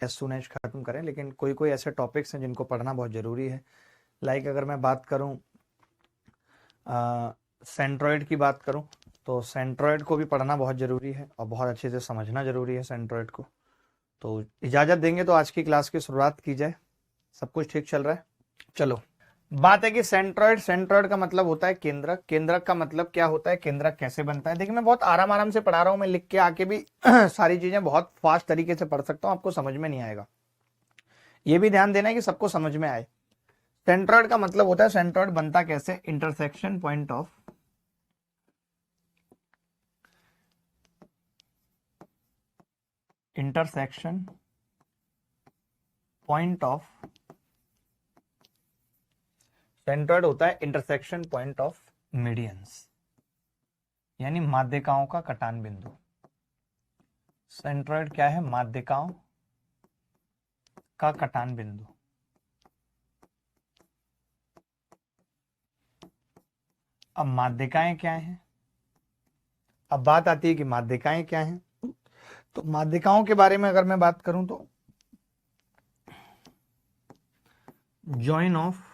As soon as खत्म करें, लेकिन कोई कोई ऐसे टॉपिक्स हैं जिनको पढ़ना बहुत ज़रूरी है। लाइक अगर मैं बात करूं सेंट्रॉइड की बात करूं तो सेंट्रॉइड को भी पढ़ना बहुत ज़रूरी है और बहुत अच्छे से समझना ज़रूरी है सेंट्रॉइड को। तो इजाज़त देंगे तो आज की क्लास की शुरुआत की जाए। सब कुछ ठीक चल रहा है? चलो, बात है कि सेंट्रॉइड, सेंट्रॉइड का मतलब होता है केंद्रक। केंद्रक का मतलब क्या होता है, केंद्रक कैसे बनता है। देखिए मैं बहुत आराम आराम से पढ़ा रहा हूं, मैं लिख के आके भी सारी चीजें बहुत फास्ट तरीके से पढ़ सकता हूं, आपको समझ में नहीं आएगा। ये भी ध्यान देना है कि सबको समझ में आए। सेंट्रॉइड का मतलब होता है, सेंट्रॉइड बनता कैसे, इंटरसेक्शन पॉइंट ऑफ सेंट्रॉइड होता है इंटरसेक्शन पॉइंट ऑफ मीडियंस, यानी माध्यिकाओं का कटान बिंदु। सेंट्रॉइड क्या है, माध्यिकाओं का कटान बिंदु। अब माध्यिकाएं क्या हैं, अब बात आती है कि माध्यिकाएं क्या हैं। तो माध्यिकाओं के बारे में अगर मैं बात करूं तो जॉइन ऑफ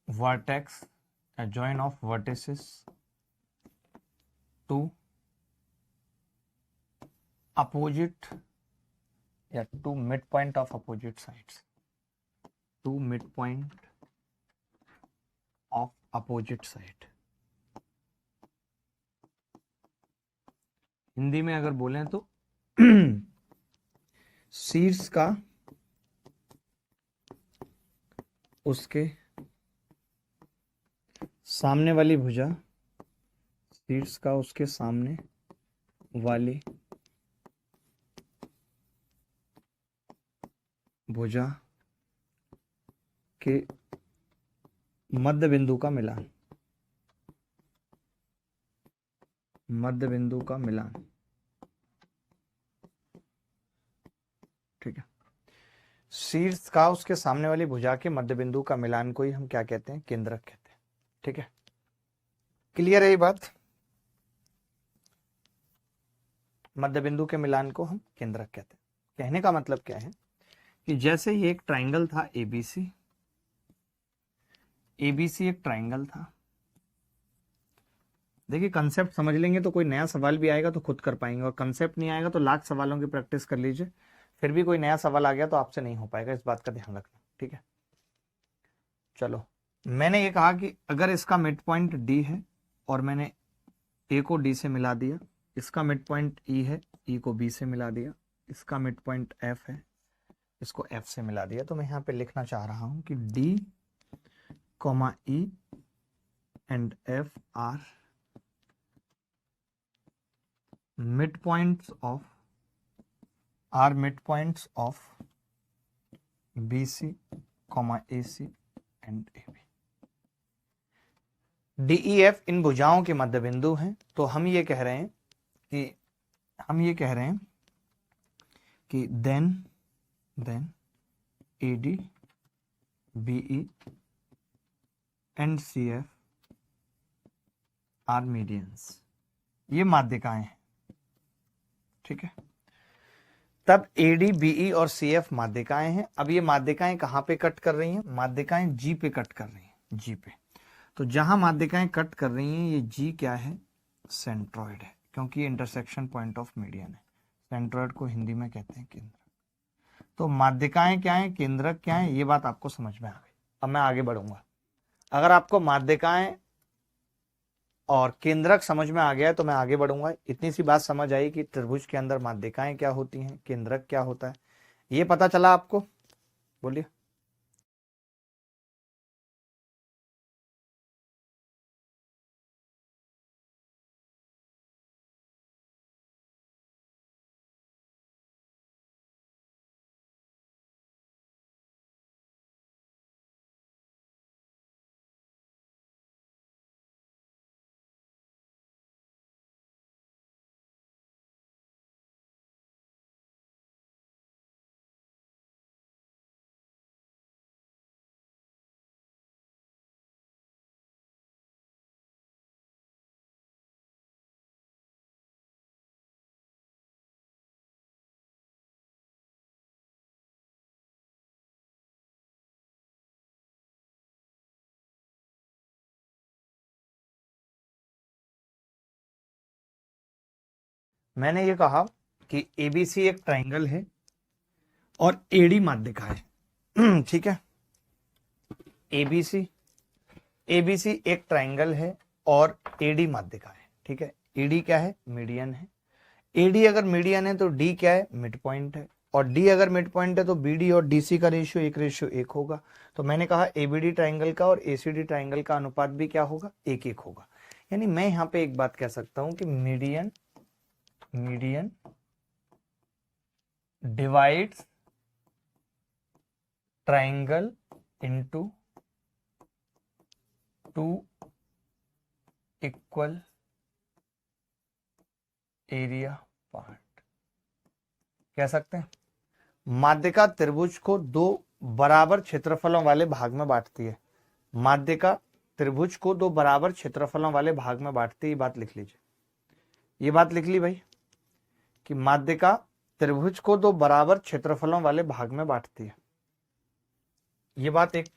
वर्टेक्स या join of vertices to opposite या to mid point of opposite sides, to mid point of opposite side. Hindi में अगर बोलें तो शीर्ष का उसके सामने वाली भुजा, शीर्ष का उसके सामने वाली भुजा के मध्य बिंदु का मिलान, मध्य बिंदु का मिलान। ठीक है, शीर्ष का उसके सामने वाली भुजा के मध्य बिंदु का मिलान को ही हम क्या कहते हैं, केंद्रक कहते हैं। ठीक है, क्लियर है ये बात। मध्य बिंदु के मिलान को हम केंद्रक कहते हैं। कहने का मतलब क्या है कि जैसे ये एक ट्राइंगल था एबीसी, एबीसी एक ट्राइंगल था। देखिए कंसेप्ट समझ लेंगे तो कोई नया सवाल भी आएगा तो खुद कर पाएंगे, और कंसेप्ट नहीं आएगा तो लाख सवालों की प्रैक्टिस कर लीजिए, फिर भी कोई नया सवाल आ गया तो आपसे नहीं हो पाएगा, इस बात का ध्यान रखना। ठीक है, चलो, मैंने ये कहा कि अगर इसका मिड पॉइंट डी है और मैंने ए को डी से मिला दिया, इसका मिड पॉइंट ई है, ई को बी से मिला दिया, इसका मिड पॉइंट एफ है, इसको एफ से मिला दिया, तो मैं यहाँ पे लिखना चाह रहा हूं कि D comma E and F R midpoints of BC, AC and AB। DEF इन भुजाओं के मध्य बिंदु हैं। तो हम ये कह रहे हैं कि then AD, BE and CF are medians, ये माध्यिकाएं हैं। ठीक है, तब AD, BE और CF माध्यिकाएं हैं। अब ये माध्यिकाएं कहां पे कट कर रही हैं, माध्यिकाएं G पे कट कर रही हैं, G पे। तो जहां माध्यिकाएं कट कर रही हैं ये G क्या है, सेंट्रॉइड है, क्योंकि ये इंटरसेक्शन पॉइंट ऑफ मीडियन है। सेंट्रॉइड को हिंदी में कहते हैं केंद्रक। तो माध्यिकाएं क्या है, केंद्रक क्या है, ये बात आपको समझ में आ गई। अब मैं आगे बढ़ूंगा। अगर आपको माध्यिकाएं और केंद्रक समझ में आ गया है तो मैं आगे बढ़ूंगा। इतनी सी बात समझ आई कि त्रिभुज के अंदर माध्यिकाएं क्या होती हैं, केंद्रक क्या होता है, ये पता चला आपको? बोलिए। मैंने ये कहा कि एबीसी एक ट्राइंगल है और एडी माध्यिका है। ठीक है, एबीसी एबीसी एक ट्राइंगल है और एडी माध्यिका है। ठीक है, एडी क्या है? मीडियन है। एडी अगर मीडियन है तो डी क्या है? मिड पॉइंट है। और डी अगर मिड पॉइंट है तो बीडी और डीसी का रेशियो 1:1 होगा। तो मैंने कहा एबीडी ट्राइंगल का और एसीडी ट्राइंगल का अनुपात भी क्या होगा? 1:1 होगा। यानी मैं यहां पे एक बात कह सकता हूं कि median divides triangle into 2 equal area part. कह सकते हैं माध्यिका त्रिभुज को 2 बराबर क्षेत्रफलों वाले भाग में बांटती है। माध्यिका त्रिभुज को 2 बराबर क्षेत्रफलों वाले भाग में बांटती है। ये बात लिख लीजिए, ये बात लिख ली भाई कि माध्यिका त्रिभुज को 2 बराबर क्षेत्रफलों वाले भाग में बांटती है। ये बात एक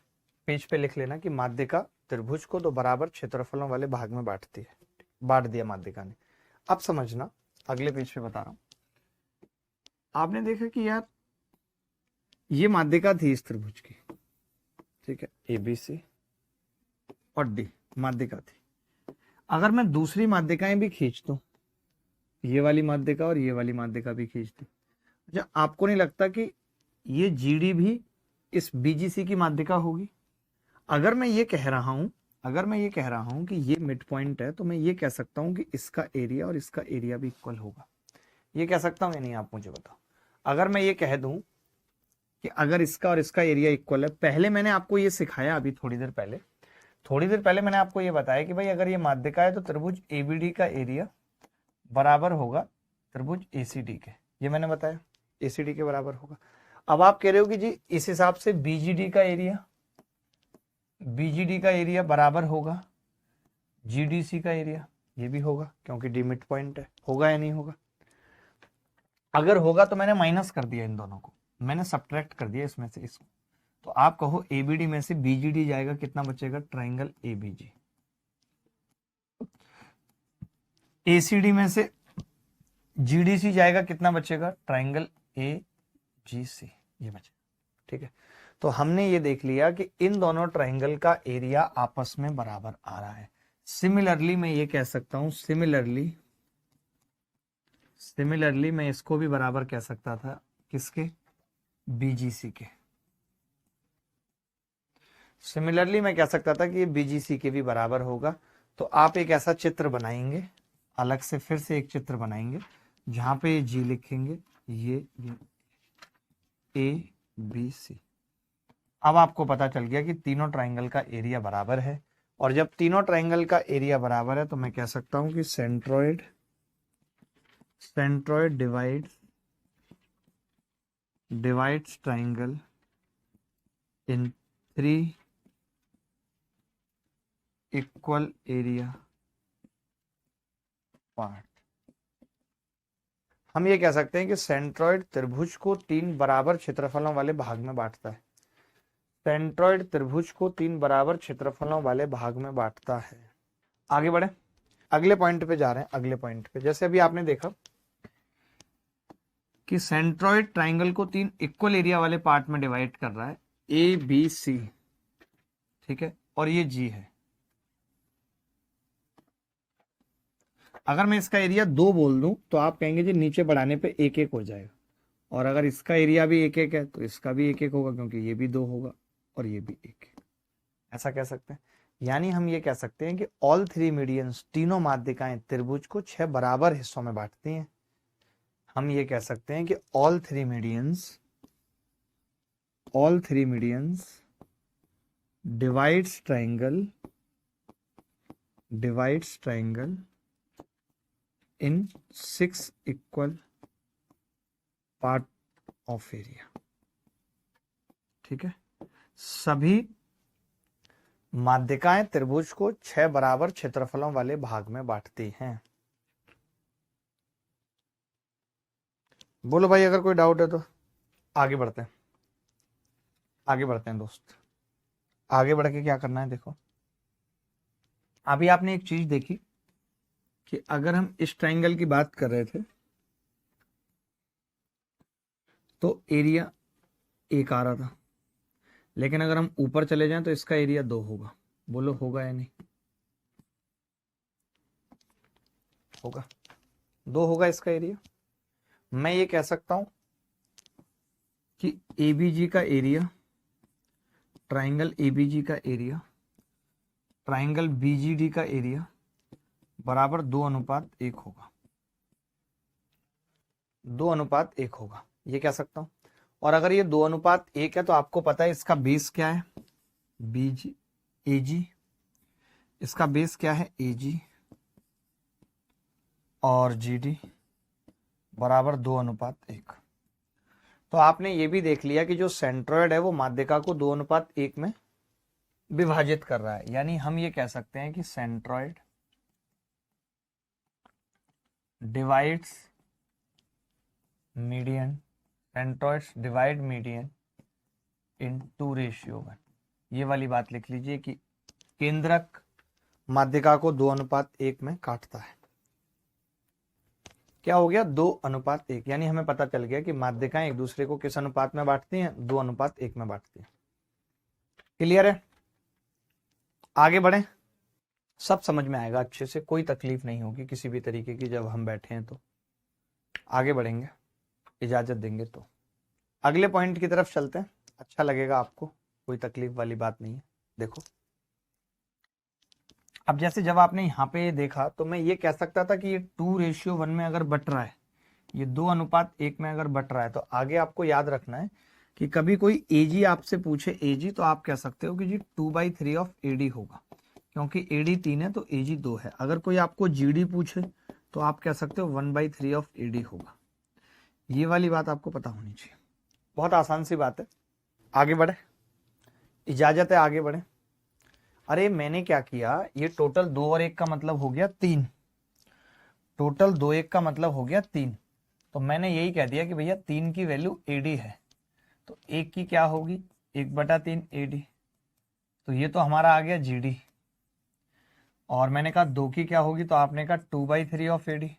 पेज पे लिख लेना कि माध्यिका त्रिभुज को 2 बराबर क्षेत्रफलों वाले भाग में बांटती है। बांट दिया माध्यिका ने। अब समझना, अगले पेज पे बता रहा हूं। आपने देखा कि यार ये माध्यिका थी इस त्रिभुज की, ठीक है, एबीसी और डी माध्यिका थी। अगर मैं दूसरी माध्यिकाएं भी खींच दूं, ये वाली माध्यिका और ये वाली माध्यिका भी खींच दूं, अच्छा आपको नहीं लगता कि ये जीडी भी इस बीजीसी की माध्यिका होगी? अगर मैं ये कह रहा हूं कि ये मिड पॉइंट है, तो मैं ये कह सकता हूं कि इसका एरिया और इसका एरिया भी इक्वल होगा। ये कह सकता हूं या नहीं, आप मुझे बताओ। अगर मैं ये कह दूं कि अगर इसका और इसका एरिया इक्वल है, पहले मैंने आपको ये सिखाया, अभी थोड़ी देर पहले मैंने आपको ये बताया कि भाई अगर ये माध्यिका है तो त्रिभुज एबीडी का एरिया बराबर होगा त्रिभुज एसीडी के। ये मैंने बताया एसीडी के बराबर होगा। अब आप कह रहे हो कि जी इस हिसाब से बीजीडी का एरिया बराबर होगा जीडीसी का एरिया। ये भी होगा क्योंकि डी मिड पॉइंट है। होगा या नहीं होगा? अगर होगा तो मैंने माइनस कर दिया, इन दोनों को मैंने सब्ट्रैक्ट कर दिया इसमें से इसको। तो आप कहो एबीडी में से बीजीडी जाएगा, कितना बचेगा? Triangle ABG. एसीडी में से जीडीसी जाएगा, कितना बचेगा? Triangle AGC. ये बचेगा। ठीक है, तो हमने ये देख लिया कि इन दोनों ट्राइंगल का एरिया आपस में बराबर आ रहा है। सिमिलरली मैं ये कह सकता हूं, सिमिलरली मैं इसको भी बराबर कह सकता था, किसके? बीजीसी के। सिमिलरली मैं कह सकता था कि ये बीजीसी के भी बराबर होगा। तो आप एक ऐसा चित्र बनाएंगे, अलग से फिर से एक चित्र बनाएंगे जहां पे ये जी लिखेंगे, ये ए बी सी। अब आपको पता चल गया कि तीनों ट्राइंगल का एरिया बराबर है। और जब तीनों ट्राइंगल का एरिया बराबर है तो मैं कह सकता हूं कि centroid divides triangle in 3 equal area part. हम ये कह सकते हैं कि सेंट्रोइड त्रिभुज को 3 बराबर क्षेत्रफलों वाले भाग में बांटता है। सेंट्रोइड त्रिभुज को 3 बराबर क्षेत्रफलों वाले भाग में बांटता है। आगे बढ़े, अगले पॉइंट पे जा रहे हैं। अगले पॉइंट पे जैसे अभी आपने देखा कि सेंट्रोइड ट्राइंगल को 3 इक्वल एरिया वाले पार्ट में डिवाइड कर रहा है, ए बी सी, ठीक है, और ये जी है। अगर मैं इसका एरिया 2 बोल दूं तो आप कहेंगे जी नीचे बढ़ाने पे 1:1 हो जाएगा। और अगर इसका एरिया भी 1:1 है तो इसका भी 1:1 होगा, क्योंकि ये भी 2 होगा और ये भी 1:1। ऐसा कह सकते हैं। यानी हम ये कह सकते हैं कि ऑल 3 मीडियंस, तीनों माध्यिकाएं त्रिभुज को 6 बराबर हिस्सों में बांटती हैं। हम ये कह सकते हैं कि all three medians divides triangle in 6 equal part of area. ठीक है, सभी माध्यिकाएं त्रिभुज को 6 बराबर क्षेत्रफलों वाले भाग में बांटती हैं। बोलो भाई अगर कोई डाउट है तो। आगे बढ़ते हैं दोस्त। आगे बढ़ के क्या करना है, देखो अभी आपने एक चीज देखी कि अगर हम इस ट्राइंगल की बात कर रहे थे तो एरिया 1 आ रहा था, लेकिन अगर हम ऊपर चले जाएं तो इसका एरिया 2 होगा। बोलो होगा या नहीं? होगा, 2 होगा इसका एरिया। मैं ये कह सकता हूं कि एबीजी का एरिया, ट्राइंगल एबीजी का एरिया, ट्राइंगल बीजीडी का एरिया बराबर 2:1 होगा। 2:1 होगा, ये कह सकता हूं। और अगर ये 2:1 है तो आपको पता है इसका बेस क्या है, बीजी एजी, इसका बेस क्या है एजी, और जीडी बराबर 2:1। तो आपने ये भी देख लिया कि जो सेंट्रॉइड है वो माध्यिका को 2:1 में विभाजित कर रहा है। यानी हम ये कह सकते हैं कि centroid divides median, centroids divide median in 2:1। ये वाली बात लिख लीजिए कि केंद्रक माध्यिका को 2:1 में काटता है। क्या हो गया? 2:1। यानी हमें पता चल गया कि माध्यिकाएं एक दूसरे को किस अनुपात में बांटती हैं? 2:1 में बांटती हैं। क्लियर है? आगे बढ़े, सब समझ में आएगा अच्छे से, कोई तकलीफ नहीं होगी किसी भी तरीके की जब हम बैठे हैं। तो आगे बढ़ेंगे, इजाजत देंगे तो अगले पॉइंट की तरफ चलते हैं। अच्छा लगेगा आपको, कोई तकलीफ वाली बात नहीं है। देखो, अब जैसे जब आपने यहाँ पे देखा तो मैं ये कह सकता था कि ये 2:1 में अगर बट रहा है, ये 2:1 में अगर बट रहा है, तो आगे आपको याद रखना है कि कभी कोई एजी आपसे पूछे एजी, तो आप कह सकते हो कि जी 2/3 ऑफ एडी होगा, क्योंकि एडी 3 है तो एजी 2 है। अगर कोई आपको जीडी पूछे तो आप कह सकते हो 1/3 ऑफ एडी होगा। ये वाली बात आपको पता होनी चाहिए। बहुत आसान सी बात है। आगे बढ़े, इजाजत है आगे बढ़े। अरे मैंने क्या किया, ये टोटल 2 और 1 का मतलब हो गया 3, टोटल 2 1 का मतलब हो गया 3। तो मैंने यही कह दिया कि भैया 3 की वैल्यू एडी है, तो 1 की क्या होगी? 1/3 एडी, तो ये तो हमारा आ गया जीडी। और मैंने कहा 2 की क्या होगी? तो आपने कहा 2/3 ऑफ एडी,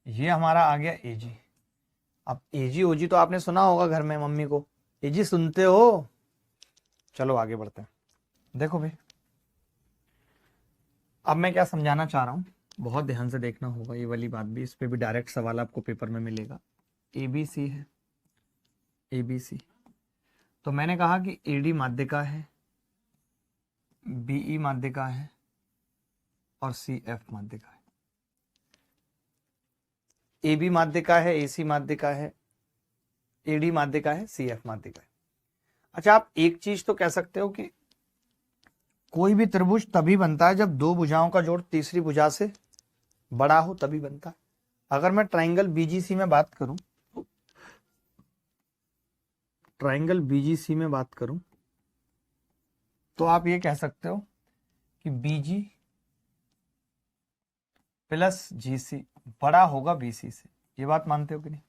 ये हमारा आ गया एजी। अब एजी ओजी तो आपने सुना होगा घर में मम्मी को, एजी सुनते हो? चलो आगे बढ़ते हैं। देखो भाई, अब मैं क्या समझाना चाह रहा हूं, बहुत ध्यान से देखना होगा ये वाली बात भी, इस पे भी डायरेक्ट सवाल आपको पेपर में मिलेगा। एबीसी है, एबीसी, तो मैंने कहा कि एडी माध्यिका है, बीई माध्यिका है और सीएफ माध्यिका है। एबी माध्यिका है, एसी माध्यिका है, एडी माध्यिका है, सीएफ माध्यिका है। अच्छा, आप एक चीज तो कह सकते हो कि कोई भी त्रिभुज तभी बनता है जब 2 भुजाओं का जोड़ तीसरी भुजा से बड़ा हो, तभी बनता है। अगर मैं ट्राइंगल बीजीसी में बात करूं, ट्राइंगल बीजीसी में बात करूं तो आप ये कह सकते हो कि बीजी प्लस जीसी बड़ा होगा बीसी से। ये बात मानते हो कि नहीं?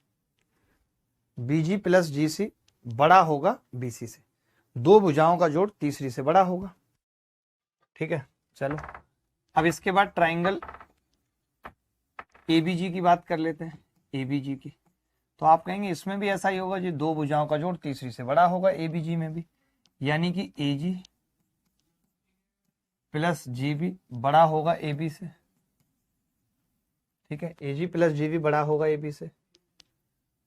बीजी प्लस जीसी बड़ा होगा बीसी से, 2 भुजाओं का जोड़ तीसरी से बड़ा होगा। ठीक है, चलो अब इसके बाद ट्राइंगल एबीजी की बात कर लेते हैं। एबीजी की तो आप कहेंगे इसमें भी ऐसा ही होगा जी, 2 भुजाओं का जोड़ तीसरी से बड़ा होगा एबीजी में भी, यानी कि एजी प्लस जीबी बड़ा होगा एबी से। ठीक है, एजी प्लस जीबी बड़ा होगा एबी से।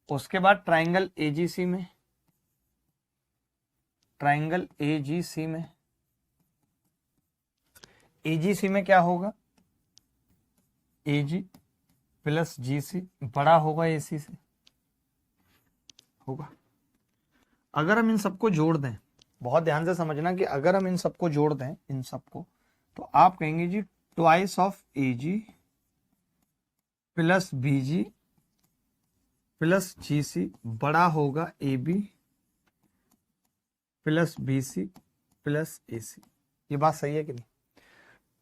उसके बाद ट्राइंगल एजीसी में, ट्राइंगल एजीसी में, एजीसी में क्या होगा? एजी प्लस जीसी बड़ा होगा एसी से होगा। अगर हम इन सबको जोड़ दें, बहुत ध्यान से समझना कि अगर हम इन सबको जोड़ दें, इन सबको, तो आप कहेंगे जी twice of AG plus BG plus GC बड़ा होगा AB plus BC plus AC. ये बात सही है कि नहीं?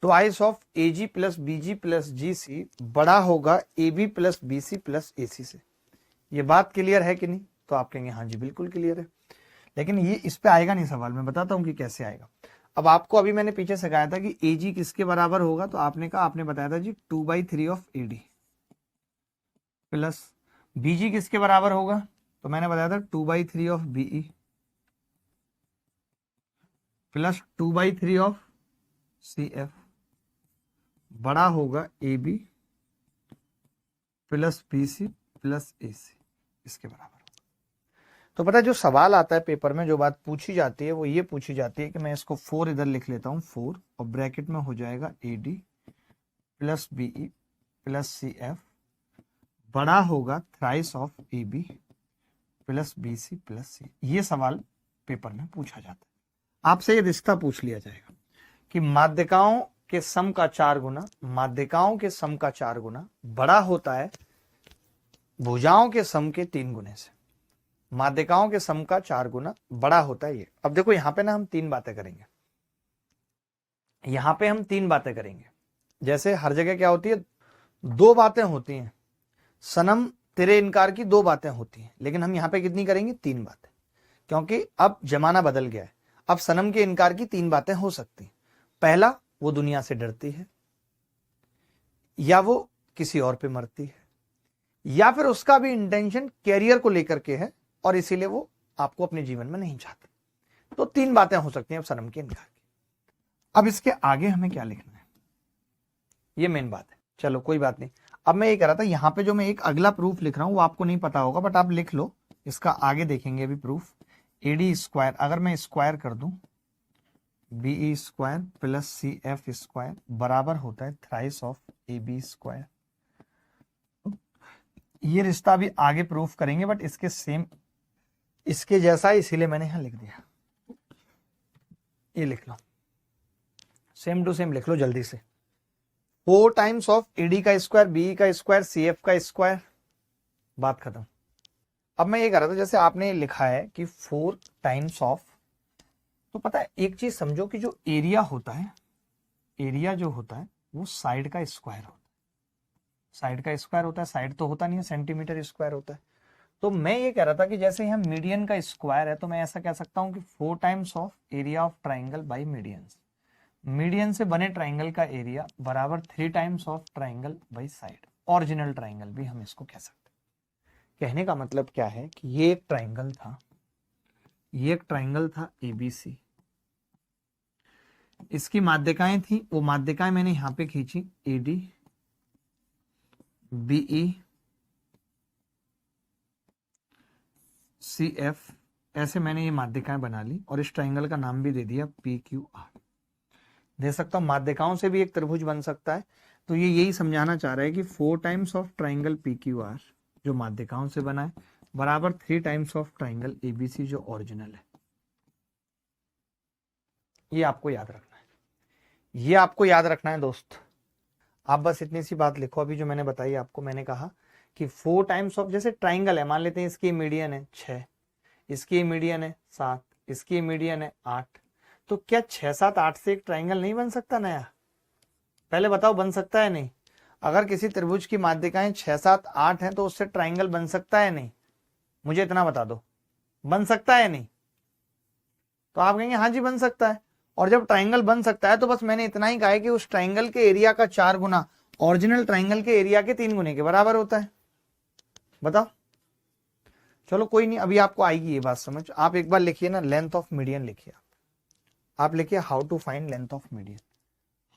Twice of AG plus BG plus GC बड़ा होगा AB plus BC plus AC से। ये बात क्लियर है कि नहीं? तो आप कहेंगे हाँ जी बिल्कुल क्लियर है। लेकिन ये इस पे आएगा नहीं सवाल, मैं बताता हूं कि कैसे आएगा। अब आपको अभी मैंने पीछे सिखाया था कि एजी किसके बराबर होगा, तो आपने कहा, आपने बताया था जी 2/3 ऑफ एडी, प्लस बीजी किसके बराबर होगा, तो मैंने बताया था 2/3 of BE plus 2/3 of CF बड़ा होगा AB plus BC plus AC, इसके बराबर। तो पता है जो सवाल आता है पेपर में, जो बात पूछी जाती है वो ये पूछी जाती है कि मैं इसको 4 इधर लिख लेता हूँ, 4 और ब्रैकेट में हो जाएगा AD plus BE plus CF बड़ा होगा thrice of AB plus BC plus C। ये सवाल पेपर में पूछा जाता है। आपसे ये रिश्ता पूछ लिया जाएगा कि माध्यिकाओं के सम का 4 गुना, माध्यिकाओं के सम का 4 गुना बड़ा होता है भुजाओं के सम के 3 गुने से। माध्यिकाओं के सम का 4 गुना बड़ा होता है ये। अब देखो यहां पे ना हम 3 बातें करेंगे, यहां पे हम 3 बातें करेंगे। जैसे हर जगह क्या होती है, 2 बातें होती हैं, सनम तेरे इनकार की 2 बातें होती हैं, लेकिन हम यहां पे कितनी करेंगे, 3 बातें, क्योंकि अब जमाना बदल गया है। अब सनम के इनकार की 3 बातें हो सकती। पहला, वो दुनिया से डरती है, या वो किसी और पे मरती है, या फिर उसका भी इंटेंशन कैरियर को लेकर के है और इसीलिए वो आपको अपने जीवन में नहीं चाहती। तो 3 बातें हो सकती हैं अब सनम के इनकार की। अब इसके आगे हमें क्या लिखना है, ये मेन बात है। चलो कोई बात नहीं। अब मैं ये कह रहा था, यहां पे जो मैं एक अगला प्रूफ लिख रहा हूं वो आपको नहीं पता होगा, बट आप लिख लो, इसका आगे देखेंगे अभी प्रूफ। AD स्क्वायर अगर मैं स्क्वायर कर दूं, BE square plus CF square बराबर होता है थ्राइस ऑफ AB स्क्वायर। ये रिश्ता अभी आगे प्रूफ करेंगे, बट इसके सेम, इसके जैसा है, इसीलिए मैंने यहां लिख दिया। ये लिख लो, सेम टू सेम लिख लो जल्दी से। 4 टाइम्स ऑफ AD का स्क्वायर, BE का स्क्वायर, CF का स्क्वायर, बात खत्म। अब मैं ये कह रहा था, जैसे आपने लिखा है कि 4 टाइम्स ऑफ, तो पता है एक चीज समझो कि जो एरिया होता है, एरिया जो होता है वो साइड का स्क्वायर होता है। साइड का स्क्वायर होता है, साइड तो होता नहीं है, सेंटीमीटर स्क्वायर होता है। तो मैं ये कह रहा था कि जैसे यहाँ मीडियन का स्क्वायर है, तो मैं ऐसा कह सकता हूं कि 4 times of area of triangle by median. Median से बने ट्राइंगल का एरिया बराबर 3 times of triangle by side, original triangle भी हम इसको कह सकते हैं। कहने का मतलब क्या है कि ये एक ट्राइंगल था, ये एक ट्राइंगल था ABC, इसकी माध्यिकाएं थी, वो माध्यिकाएं मैंने यहां पे खींची, AD BE CF, ऐसे मैंने ये माध्यिकाएं बना ली और इस ट्राइंगल का नाम भी दे दिया PQR। दे सकता हूं, माध्यिकाओं से भी एक त्रिभुज बन सकता है। तो ये यही समझाना चाह रहा है कि 4 टाइम्स ऑफ ट्राइंगल PQR जो माध्यिकाओं से बना है बराबर 3 टाइम्स ऑफ ट्राइंगल ABC जो ओरिजिनल है। ये आपको याद रखना है, ये आपको याद रखना है दोस्त। आप बस इतनी सी बात लिखो, अभी जो मैंने बताई आपको, मैंने कहा कि 4 टाइम्स ऑफ, जैसे ट्राइंगल है, मान लेते हैं इसकी मीडियन है 6, इसकी मीडियन है 7, इसकी मीडियन है 8, तो क्या 6 7 8 से एक ट्राइंगल नहीं बन सकता नया? पहले बताओ, बन सकता है नहीं? अगर किसी त्रिभुज की माध्यिकाएं 6 7 8 हैं तो उससे ट्राइंगल बन सकता है नहीं? मुझे इतना बता दो, बन सकता है नहीं? तो आप कहेंगे हाँ जी बन सकता है। और जब ट्राइंगल बन सकता है तो बस मैंने इतना ही कहा है कि उस ट्राइंगल के एरिया का 4 गुना ओरिजिनल ट्राइंगल के एरिया के 3 गुने के बराबर होता है। बताओ। चलो कोई नहीं, अभी आपको आएगी ये बात समझ। आप एक बार लिखिए ना, लेंथ ऑफ मीडियन लिखिए। आप लिखिए how to find length of median,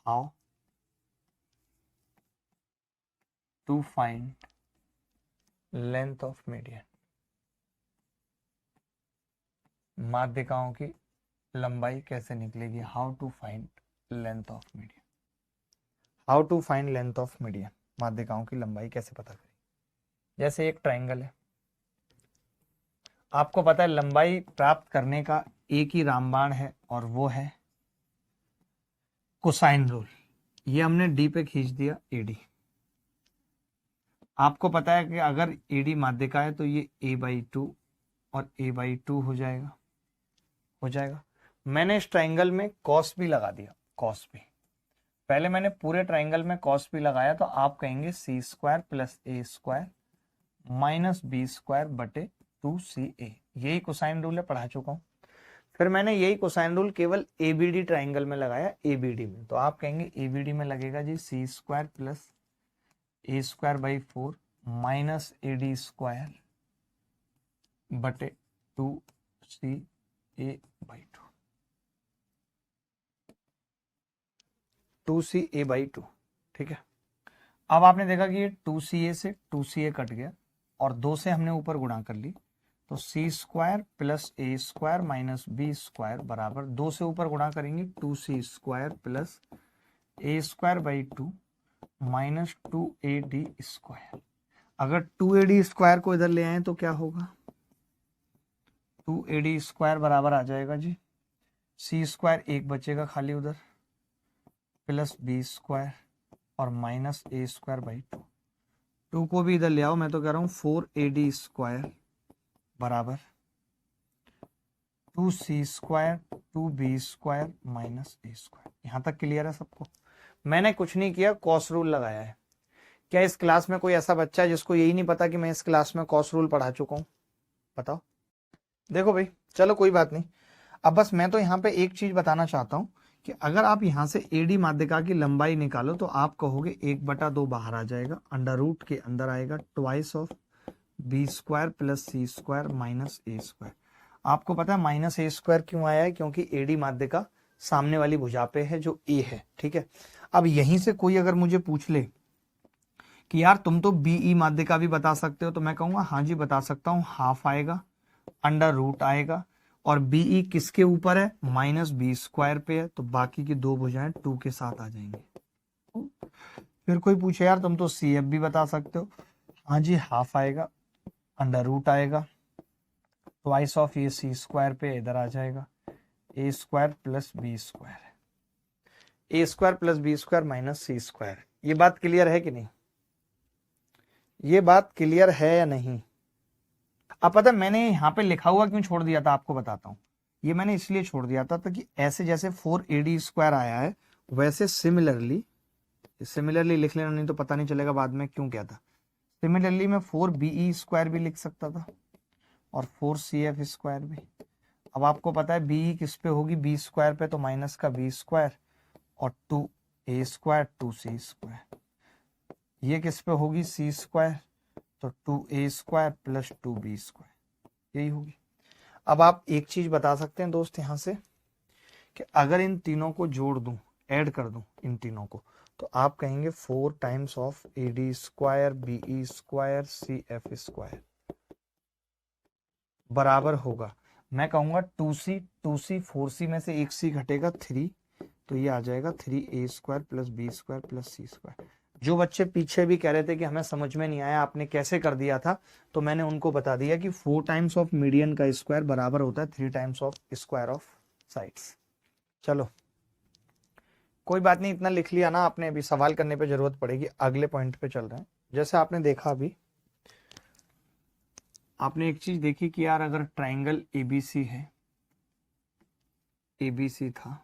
how to find length of median, माध्यिकाओं की लंबाई कैसे निकलेगी, how to find length of median, how to find length of median, माध्यिकाओं की लंबाई कैसे पता करें। जैसे एक ट्राइंगल है, आपको पता है लंबाई प्राप्त करने का एक ही रामबाण है और वो है कोसाइन रूल। ये हमने डी पे खींच दिया AD। आपको पता है कि अगर AD माध्यिका है तो ये A/2 और A/2 हो जाएगा, हो जाएगा। मैंने इस ट्राइंगल में कॉस भी लगा दिया, कॉस भी। पहले मैंने पूरे ट्राइंगल में कॉस भी लगाया, तो आप कहेंगे C square plus A square minus B square बटे 2CA। यही कोसाइन रूल है, पढ़ा चुका हूं। फिर मैंने यही कोसाइन रूल केवल ABD ट्राइंगल में लगाया, ABD में, तो आप कहेंगे ABD में लगेगा जी C square plus A square by 4 minus AD square बटे 2CA/2, 2CA/2, ठीक है। अब आपने देखा कि ये 2CA से 2CA कट गया और 2 से हमने ऊपर गुणा कर ली, तो C² plus A² minus B² बराबर 2 से ऊपर गुणा करेंगे 2C² plus A²/2 minus 2AD²। अगर 2AD² को इधर ले आए तो क्या होगा, 2AD² बराबर आ जाएगा जी C² एक बचेगा खाली उधर प्लस B² और माइनस A²/2। 2 को भी इधर ले आओ, मैं तो कह रहा हूं 4AD² बराबर 2C² 2B² माइनस A²। यहां तक क्लियर है सबको? मैंने कुछ नहीं किया, कॉस रूल लगाया है। क्या इस क्लास में कोई ऐसा बच्चा है जिसको यही नहीं पता कि मैं इस क्लास में कॉस रूल पढ़ा चुका हूं? बताओ। देखो भाई, चलो कोई बात नहीं। अब बस मैं तो यहाँ पे एक चीज बताना चाहता हूं कि अगर आप यहां से एडी माध्यिका की लंबाई निकालो तो आप कहोगे 1/2 बाहर आ जाएगा, अंडर रूट के अंदर आएगा twice of B² plus C² minus A²। आपको पता है माइनस A² क्यों आया है? क्योंकि एडी माध्यिका सामने वाली भुजा पे है जो A है, ठीक है। अब यहीं से कोई अगर मुझे पूछ ले कि यार तुम तो BE माध्यिका भी बता सकते हो, तो मैं कहूंगा हाँ जी बता सकता हूँ, हाफ आएगा, अंडर रूट आएगा, और BE किसके ऊपर है? माइनस B² पे है, तो बाकी की 2 भुजाएं 2 के साथ आ जाएंगे। फिर कोई पूछे यार तुम तो CF भी बता सकते हो, हाँ जी हाफ आएगा, अंडर रूट आएगा, ट्वाइस ऑफ ये C² पे इधर आ जाएगा A² प्लस B² है, A² plus B² minus C²। ये बात क्लियर है कि नहीं? ये बात क्लियर है या नहीं? अब पता मैंने यहाँ पे लिखा हुआ क्यों छोड़ दिया था, आपको बताता हूँ। ये मैंने इसलिए छोड़ दिया था ताकि ऐसे जैसे 4AD² आया है वैसे सिमिलरली लिख लेना, नहीं तो पता नहीं चलेगा बाद में क्यों क्या था। सिमिलरली मैं 4BE² भी लिख सकता था और 4CF² भी। अब आपको पता है BE किस पे होगी? B² पे, तो माइनस का B² और 2A² 2C²। ये किस पे होगी? C², तो 2A² प्लस 2B², यही होगी। अब आप एक चीज बता सकते हैं दोस्त यहां से कि अगर इन तीनों को जोड़ दूं, ऐड कर दूं इन तीनों को, तो आप कहेंगे 4 times of AD² BE² CF² बराबर होगा, मैं कहूंगा 2C 4C में से एक C घटेगा 3, तो ये आ जाएगा 3A² plus B² plus C²। जो बच्चे पीछे भी कह रहे थे कि हमें समझ में नहीं आया आपने कैसे कर दिया था, तो मैंने उनको बता दिया कि 4 टाइम्स ऑफ मीडियन का स्क्वायर बराबर होता है 3 times of square of sides. चलो कोई बात नहीं, इतना लिख लिया ना आपने, अभी सवाल करने पे जरूरत पड़ेगी। अगले पॉइंट पे चल रहे हैं। जैसे आपने देखा अभी, आपने एक चीज देखी कि यार अगर ट्राइंगल ABC है, ABC था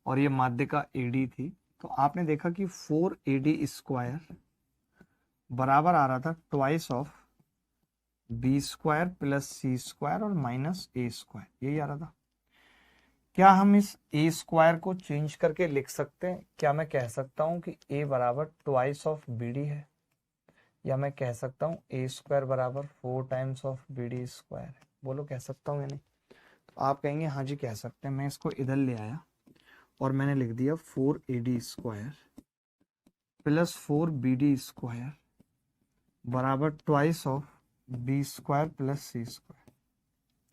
और ये माध्यिका AD थी, तो आपने देखा कि 4AD² बराबर आ रहा था twice of B² plus C² और माइनस A², यही आ रहा था। क्या हम इस A² को चेंज करके लिख सकते हैं? क्या मैं कह सकता हूं कि A बराबर ट्वाइस ऑफ BD है, या मैं कह सकता हूं A² बराबर 4 टाइम्स ऑफ BD²? बोलो कह सकता हूं या नहीं? तो आप कहेंगे हाँ जी कह सकते हैं। मैं इसको इधर ले आया और मैंने लिख दिया 4AD² प्लस 4BD² बराबर twice of B² plus C²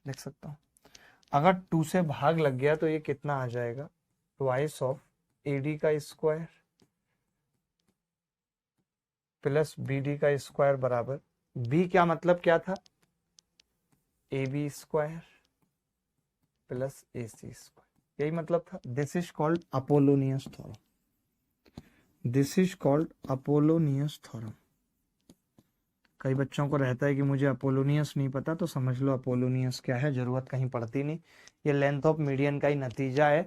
लिख सकता हूं। अगर 2 से भाग लग गया तो ये कितना आ जाएगा? ट्वाइस ऑफ AD का स्क्वायर प्लस BD का स्क्वायर बराबर B क्या मतलब क्या था? AB² प्लस AC², यही मतलब था। This is called Apollonius theorem. This is called Apollonius theorem. कई बच्चों को रहता है कि मुझे अपोलोनियस नहीं पता, तो समझ लो अपोलोनियस क्या है, जरूरत कहीं पड़ती नहीं। ये लेंथ ऑफ मीडियन का ही नतीजा है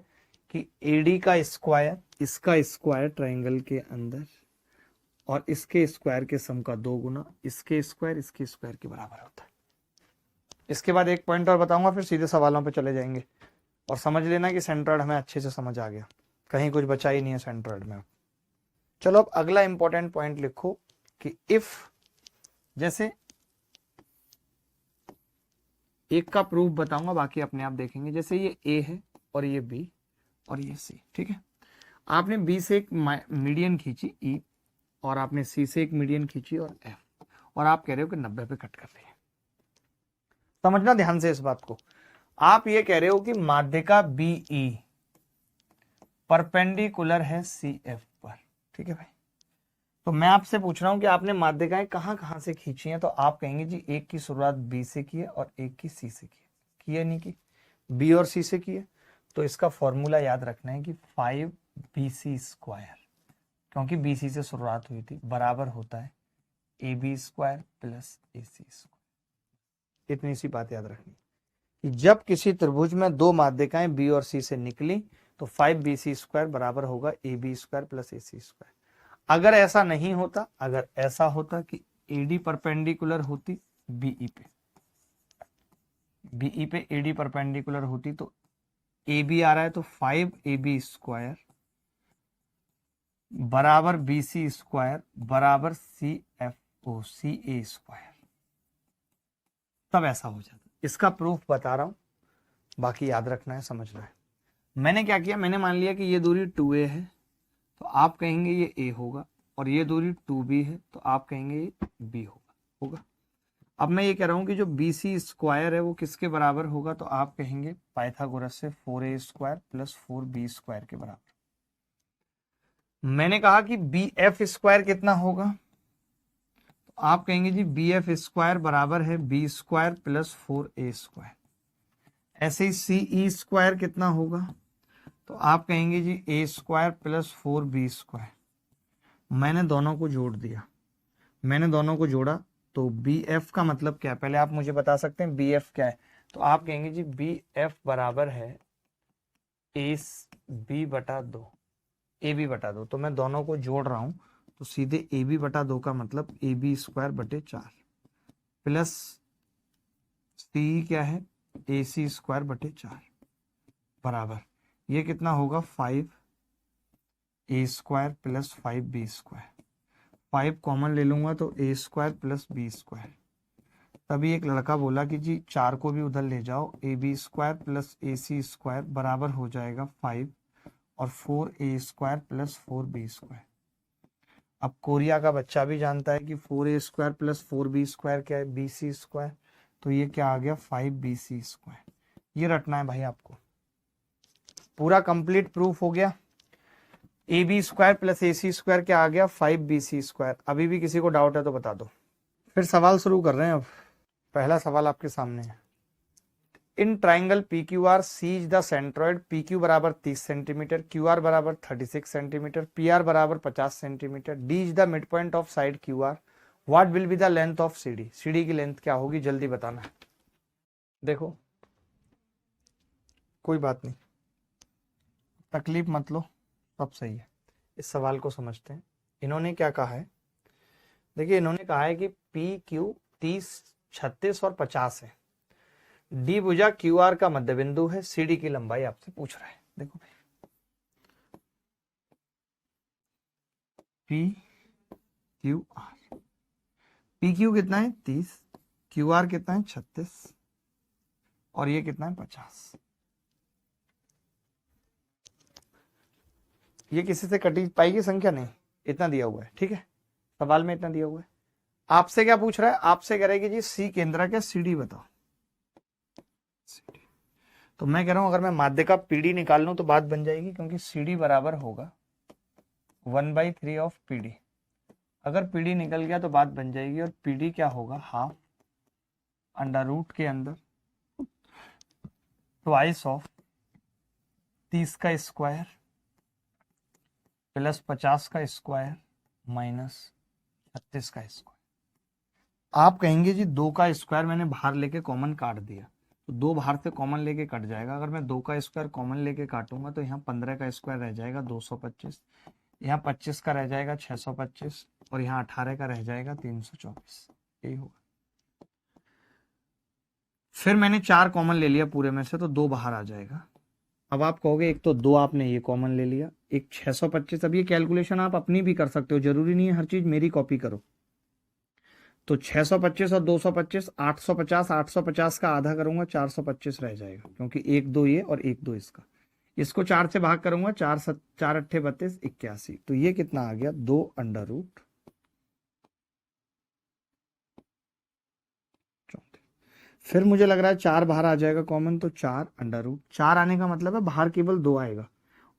कि AD का स्क्वायर इसका स्क्वायर ट्राइंगल के अंदर और इसके स्क्वायर के सम का 2 गुना इसके स्क्वायर के बराबर होता है। इसके बाद एक पॉइंट और बताऊंगा, फिर सीधे सवालों पे चले जाएंगे। और समझ लेना कि सेंट्रॉइड हमें अच्छे से समझ आ गया, कहीं कुछ बचा ही नहीं है सेंट्रॉइड में। चलो अब अगला इंपॉर्टेंट पॉइंट लिखो कि इफ, जैसे एक का प्रूफ बताऊंगा, बाकी अपने आप देखेंगे। जैसे ये ए है और ये बी और ये सी, ठीक है। आपने बी से एक मीडियन खींची ई, और आपने सी से एक मीडियन खींची और एफ, और आप कह रहे हो कि 90 पे कट कर रही है। समझना ध्यान से इस बात को। आप ये कह रहे हो कि माध्यिका बीई परपेंडिकुलर है सी एफ पर, ठीक है भाई। तो मैं आपसे पूछ रहा हूं कि आपने माध्यिकाएं कहां कहां से खींची हैं, तो आप कहेंगे जी एक की शुरुआत बी से की है और एक की सी से की है नहीं की, बी और सी से की है। तो इसका फॉर्मूला याद रखना है कि 5bc², क्योंकि बीसी से शुरुआत हुई थी, बराबर होता है AB² प्लस AC²। इतनी सी बात याद रखनी कि जब किसी त्रिभुज में दो माध्यिकाएं बी और सी से निकली तो 5bc² बराबर होगा AB² प्लस AC²। अगर ऐसा नहीं होता, अगर ऐसा होता कि AD परपेंडिकुलर होती बीई पे, बीई पे AD परपेंडिकुलर होती, तो AB आ रहा है तो 5AB² बराबर BC² बराबर CA², तब ऐसा हो जाता। इसका प्रूफ बता रहा हूं, बाकी याद रखना है, समझना है। मैंने क्या किया, मैंने मान लिया कि ये दूरी 2a है, तो आप कहेंगे ये a होगा, और ये दूरी 2b है तो आप कहेंगे ये b होगा। अब मैं ये कह रहा हूं कि जो BC² है वो किसके बराबर होगा, तो आप कहेंगे पाइथागोरस से 4a² प्लस 4b² के बराबर। मैंने कहा कि BF² कितना होगा, तो आप कहेंगे जी BF² बराबर है B² प्लस 4a²। ऐसे ही CE² कितना होगा, तो आप कहेंगे जी A² प्लस 4b²। मैंने दोनों को जोड़ दिया, मैंने दोनों को जोड़ा, तो BF का मतलब क्या है, पहले आप मुझे बता सकते हैं BF क्या है। तो आप कहेंगे जी BF बराबर है AB/2, AB/2। तो मैं दोनों को जोड़ रहा हूं, तो सीधे AB/2 का मतलब AB²/4 प्लस C क्या है AC²/4 बराबर, ये कितना होगा 5a² प्लस 5b²। 5 कॉमन ले लूंगा तो a² प्लस b²। तभी एक लड़का बोला कि जी 4 को भी उधर ले जाओ, AB² प्लस AC² बराबर हो जाएगा 5 और 4a² प्लस 4b²। अब कोरिया का बच्चा भी जानता है कि 4a² प्लस 4b² क्या है, BC²। तो ये क्या आ गया 5bc²। ये रटना है भाई आपको। पूरा कंप्लीट प्रूफ हो गया। AB² प्लस AC² क्या आ गया 5bc²। अभी भी किसी को डाउट है तो बता दो। फिर सवाल शुरू कर रहे हैं। अब पहला सवाल आपके सामने है। In triangle PQR sees the centroid PQ बराबर 30 सेंटीमीटर, QR बराबर 36 सेंटीमीटर, PR बराबर 50 centimetre, D is the mid point of side QR। What will be the length of CD। CD की लेंथ क्या होगी, जल्दी बताना है। देखो कोई बात नहीं, तकलीफ मत लो, सब सही है। इस सवाल को समझते हैं। इन्होंने क्या कहा है, देखिए इन्होंने कहा है कि PQ 30, 36 और 50 है। D भुजा QR का मध्य बिंदु है, CD की लंबाई आपसे पूछ रहा है। देखो PQR, PQ कितना है 30, QR कितना है 36 और ये कितना है 50। ये किसी से कटी पाएगी संख्या नहीं, इतना दिया हुआ है, ठीक है, सवाल में इतना दिया हुआ है। आपसे क्या पूछ रहा है, आपसे कह रहा है कि जी C केंद्र क्या, CD बताओ। CD तो मैं कह रहा हूं अगर मैं माध्यिका PD निकाल लूं तो बात बन जाएगी, क्योंकि CD बराबर होगा 1/3 ऑफ PD। अगर PD निकल गया तो बात बन जाएगी, और PD क्या होगा, हाफ अंडर रूट के अंदर ट्वाइस ऑफ 30 का स्क्वायर प्लस 50 का स्क्वायर माइनस 36 का स्क्वायर। आप कहेंगे जी 2 का स्क्वायर मैंने बाहर लेके कॉमन काट दिया, तो 2 बाहर से कॉमन लेके कट जाएगा। अगर मैं 2 का स्क्वायर कॉमन लेके काटूंगा तो यहाँ 15 का स्क्वायर रह जाएगा 225, यहाँ 25 का रह जाएगा 625, और यहाँ 18 का रह जाएगा 324। यही होगा। फिर मैंने 4 कॉमन ले लिया पूरे में से, तो 2 बाहर आ जाएगा। अब आप कहोगे एक तो 2 आपने ये कॉमन ले लिया, एक 625। अब ये कैलकुलेशन आप अपनी भी कर सकते हो, जरूरी नहीं है हर चीज मेरी कॉपी करो। तो 625 और 225 850, 850 का आधा करूंगा 425 रह जाएगा, क्योंकि 1 2 ये और 1 2 इसका। इसको 4 से भाग करूंगा, 4 अट्ठे 32, 81। तो ये कितना आ गया, 2 अंडर रूट 34। फिर मुझे लग रहा है 4 बाहर आ जाएगा कॉमन, तो 4 अंडर रूट 4 आने का मतलब है बाहर केवल 2 आएगा,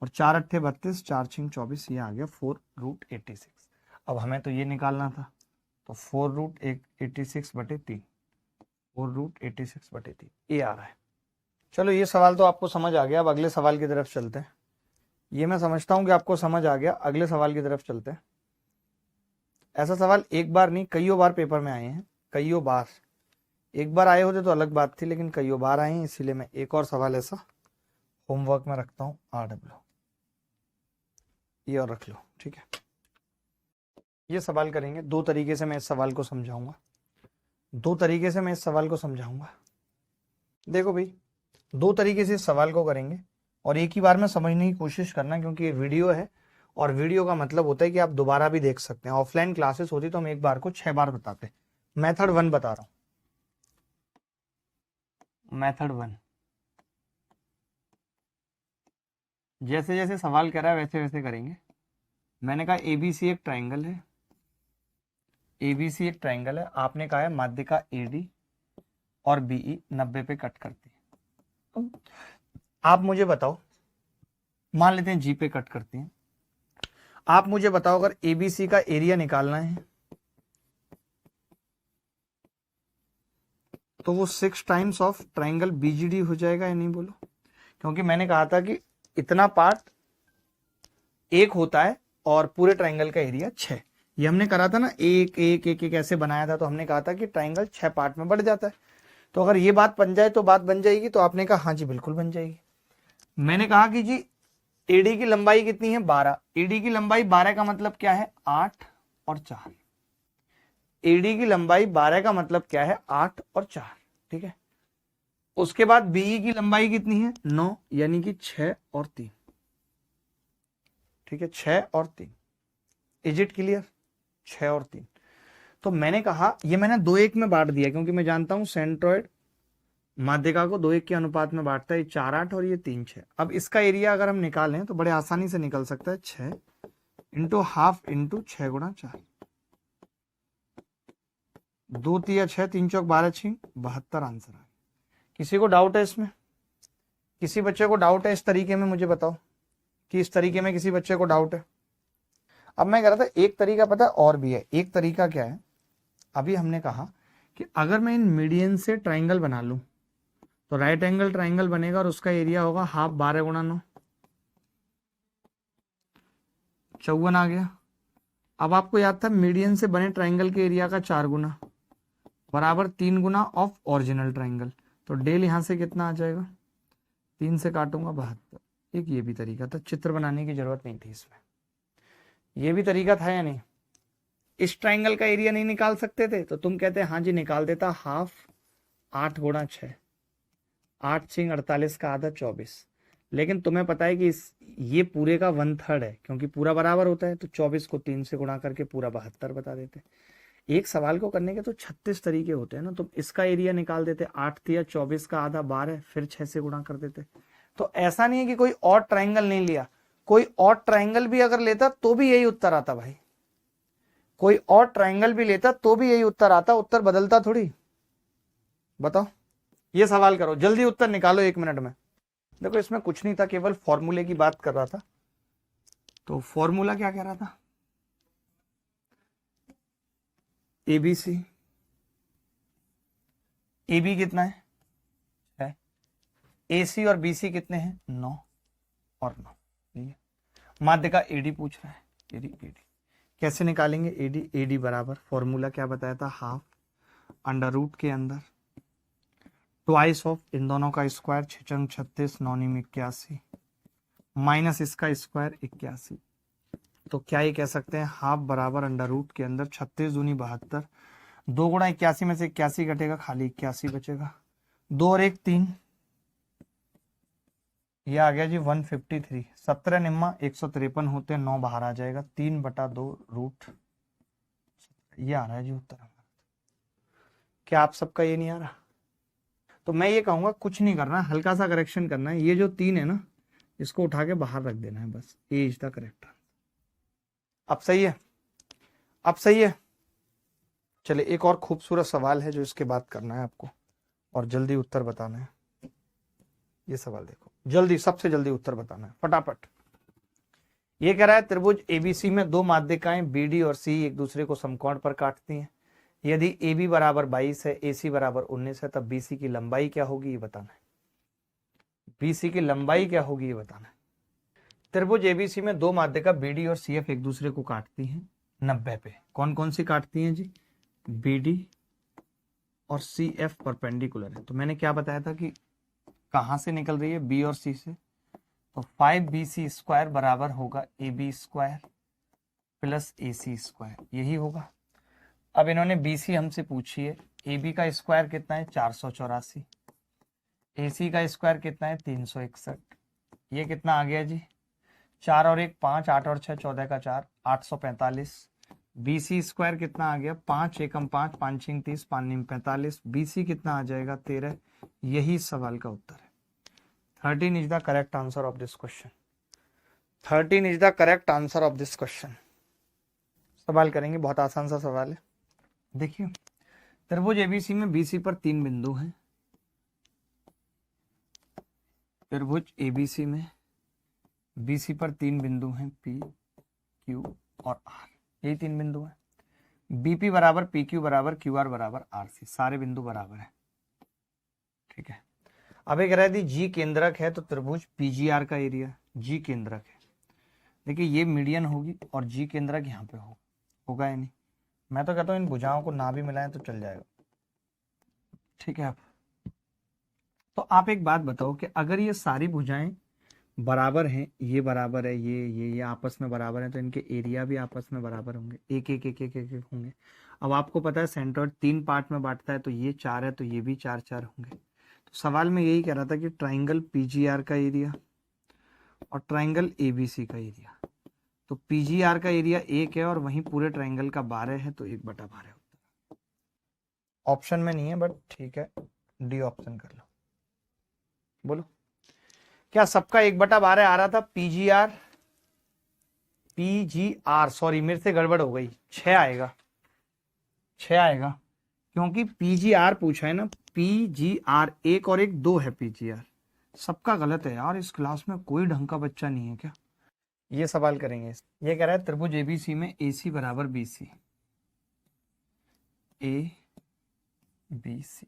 और 4 अट्ठे 32, 4 6 24, ये आ गया 4 रूट 86। अब हमें तो ये निकालना था, तो 4 रूट 86 बटे 3, 4 रूट 86 बटे 3 ये आ रहा है। चलो ये सवाल तो आपको समझ आ गया। अब अगले सवाल की तरफ चलते हैं। ये मैं समझता हूं कि आपको समझ आ गया। अगले सवाल की तरफ चलते हैं। ऐसा सवाल एक बार नहीं कईयों बार पेपर में आए हैं, कईयों बार। एक बार आए होते तो अलग बात थी, लेकिन कईयों बार आए हैं, इसीलिए मैं एक और सवाल ऐसा होमवर्क में रखता हूं। RW ये और रख लो, ठीक है। ये सवाल करेंगे, दो तरीके से मैं इस सवाल को समझाऊंगा, दो तरीके से मैं इस सवाल को समझाऊंगा। देखो भाई, दो तरीके से इस सवाल को करेंगे और एक ही बार में समझने की कोशिश करना, क्योंकि ये वीडियो है और वीडियो का मतलब होता है कि आप दोबारा भी देख सकते हैं। ऑफलाइन क्लासेस होती तो हम एक बार को 6 बार बताते। मेथड 1 बता रहा हूं, मेथड 1। जैसे जैसे सवाल कह रहा है वैसे वैसे करेंगे। मैंने कहा ABC एक ट्राइंगल है, ABC एक ट्राइंगल है। आपने कहा है माध्यिका AD और BE 90 पे कट करती है। आप मुझे बताओ, मान लेते हैं G पे कट करती हैं। आप मुझे बताओ, अगर ABC का एरिया निकालना है तो वो 6 टाइम्स ऑफ ट्राइंगल BGD हो जाएगा या नहीं, बोलो। क्योंकि मैंने कहा था कि इतना पार्ट एक होता है और पूरे ट्राइंगल का एरिया 6। ये हमने करा था ना, एक एक एक एक ऐसे बनाया था, तो हमने कहा था कि ट्राइंगल 6 पार्ट में बढ़ जाता है। तो अगर ये बात बन जाए तो बात बन जाएगी। तो आपने कहा हाँ जी बिल्कुल बन जाएगी। मैंने कहा कि जी AD की लंबाई कितनी है, 12। AD की लंबाई 12 का मतलब क्या है, 8 और 4। AD की लंबाई 12 का मतलब क्या है, 8 और 4, ठीक है। उसके बाद BE की लंबाई कितनी है, 9, यानी कि 6 और 3, ठीक है, 6 और 3। इज इट क्लियर, 6 और 3। तो मैंने कहा, ये मैंने 2-1 में बांट दिया, क्योंकि मैं जानता हूं सेंट्रॉइड माध्यिका को 2-1 के अनुपात में बांटता है। 4 8 और ये 3 6। अब इसका एरिया अगर हम निकालें तो बड़े आसानी से निकल सकता है, 6 इंटू हाफ इंटू 6 गुणा 4, 2 3 6, 3 चौक 12 6 72 आंसर है। किसी को डाउट है इसमें, किसी बच्चे को डाउट है इस तरीके में, मुझे बताओ कि इस तरीके में किसी बच्चे को डाउट है। अब मैं कह रहा था एक तरीका पता है और भी है। एक तरीका क्या है, अभी हमने कहा कि अगर मैं इन मीडियन से ट्राइंगल बना लूं तो राइट एंगल ट्राइंगल बनेगा और उसका एरिया होगा हाफ 12 गुणा 9, 54 आ गया। अब आपको याद था मीडियन से बने ट्राइंगल के एरिया का 4 गुना बराबर 3 गुना ऑफ ओरिजिनल ट्राइंगल। तो डेल यहां से कितना आ जाएगा, 3 से काटूंगा 72। एक ये भी तरीका था, चित्र बनाने की जरूरत नहीं थी इसमें। ये भी तरीका था या नहीं। इस ट्राइंगल का एरिया नहीं निकाल सकते थे तो तुम कहते हाँ जी निकाल देता, हाफ 8 गुणा 6, 8 6 48 का आधा 24। लेकिन तुम्हें पता है कि ये पूरे का 1/3 है, क्योंकि पूरा बराबर होता है। तो 24 को 3 से गुणा करके पूरा 72 बता देते। एक सवाल को करने के तो 36 तरीके होते हैं ना। तुम इसका एरिया निकाल देते, 8 दिया, 24 का आधा 12, फिर 6 से गुणा कर देते। तो ऐसा नहीं है कि कोई और ट्राइंगल नहीं लिया, कोई और ट्राइंगल भी अगर लेता तो भी यही उत्तर आता भाई। कोई और ट्राइंगल भी लेता तो भी यही उत्तर आता, उत्तर बदलता थोड़ी। बताओ, ये सवाल करो, जल्दी उत्तर निकालो 1 मिनट में। देखो इसमें कुछ नहीं था, केवल फॉर्मूले की बात कर रहा था। तो फॉर्मूला क्या कह रहा था, ABC, AB कितना है, AC और BC कितने हैं, 9 और 9, ठीक है। माध्यिका AD पूछ रहा है, AD कैसे निकालेंगे AD बराबर, फॉर्मूला क्या बताया था, हाफ अंडर रूट के अंदर ट्वाइस ऑफ इन दोनों का स्क्वायर, 6 36 9 81 माइनस इसका स्क्वायर 81। तो क्या ये कह सकते हैं, हाफ बराबर अंडर रूट के अंदर 36 दूनी 72, 2 गुणा 81 में से 81 घटेगा, खाली 81 बचेगा। 2 और 1 3, ये आ गया जी 153। 17 निम्मा 153 होते हैं, 9 बाहर आ जाएगा, 3/2 रूट, ये आ रहा है जी उत्तर हमारा। क्या आप सबका ये नहीं आ रहा? तो मैं ये कहूंगा कुछ नहीं करना, हल्का सा करेक्शन करना है। ये जो 3 है ना, इसको उठा के बाहर रख देना है बस। ए इज द करेक्ट। अब सही है, अब सही है। चले एक और खूबसूरत सवाल है जो इसके बाद करना है आपको, और जल्दी उत्तर बताना है। ये सवाल देखो, जल्दी, सबसे जल्दी उत्तर बताना है फटाफट। ये कह रहा है त्रिभुज एबीसी में दो माध्यिकाएं बीडी और सी एक दूसरे को समकोण पर काटती हैं। यदि AB बराबर 22 है, AC बराबर 19 है, तब BC की लंबाई क्या होगी ये बताना है। BC की लंबाई क्या होगी ये बताना है। त्रिभुज एबीसी में दो माध्यिका BD और CF एक दूसरे को काटती हैं 90 पे। कौन कौन सी काटती हैं जी? BD और CF परपेंडिकुलर है। तो मैंने क्या बताया था कि कहां से निकल रही है? B और C से। तो 5BC स्क्वायर बराबर होगा AB square plus AC square, यही होगा। अब इन्होंने BC हमसे पूछी है। AB का स्क्वायर कितना है? 484। AC का स्क्वायर कितना है? 361। ये कितना आ गया जी? 4 और 1 5, 8 और 6 14 का 4, 845। BC स्क्वायर कितना आ गया? 5 एकम 5, 5 6 30, 5 9 45। BC कितना आ जाएगा? 13। यही सवाल का उत्तर है। 13 is the correct answer of this question. 13 is the correct answer of this question. सवाल करेंगे, बहुत आसान सा सवाल है। देखिए, त्रिभुज एबीसी में BC पर 3 बिंदु हैं। त्रिभुज एबीसी में BC पर 3 बिंदु हैं, P, Q और R। यही 3 बिंदु हैं। BP बराबर PQ बराबर QR बराबर RC, सारे बिंदु बराबर है। ठीक है। अब एक कह रहा है G केंद्रक है, तो त्रिभुज PGR का एरिया G केंद्रक है। देखिए ये मीडियन होगी और G केंद्रक यहाँ पे होगा या नहीं? मैं तो कहता हूँ इन भुजाओं को ना भी मिलाएं तो चल जाएगा। ठीक है। अब तो आप एक बात बताओ कि अगर ये सारी भुजाएं बराबर हैं, ये बराबर है, ये आपस में बराबर है, तो इनके एरिया भी आपस में बराबर होंगे, एक एक एक एक एक, एक होंगे। अब आपको पता है सेंट्रॉइड 3 पार्ट में बांटता है, तो ये 4 है, तो ये भी 4 4 होंगे। तो सवाल में यही कह रहा था कि ट्राइंगल PGR का एरिया और ट्राइंगल ABC का एरिया। तो PGR का एरिया 1 है और वहीं पूरे ट्राइंगल का 12 है, तो 1/12 है। ऑप्शन में नहीं है बट ठीक है, डी ऑप्शन कर लो। बोलो, क्या सबका 1/12 आ रहा था? PGR, सॉरी मेरे से गड़बड़ हो गई, 6 आएगा, 6 आएगा, क्योंकि PGR पूछा है ना। PGR 1 और 1 2 है PGR। सबका गलत है यार, इस क्लास में कोई ढंग का बच्चा नहीं है क्या? ये सवाल करेंगे। ये कह रहा है त्रिभुज ABC में AC बराबर BC, ABC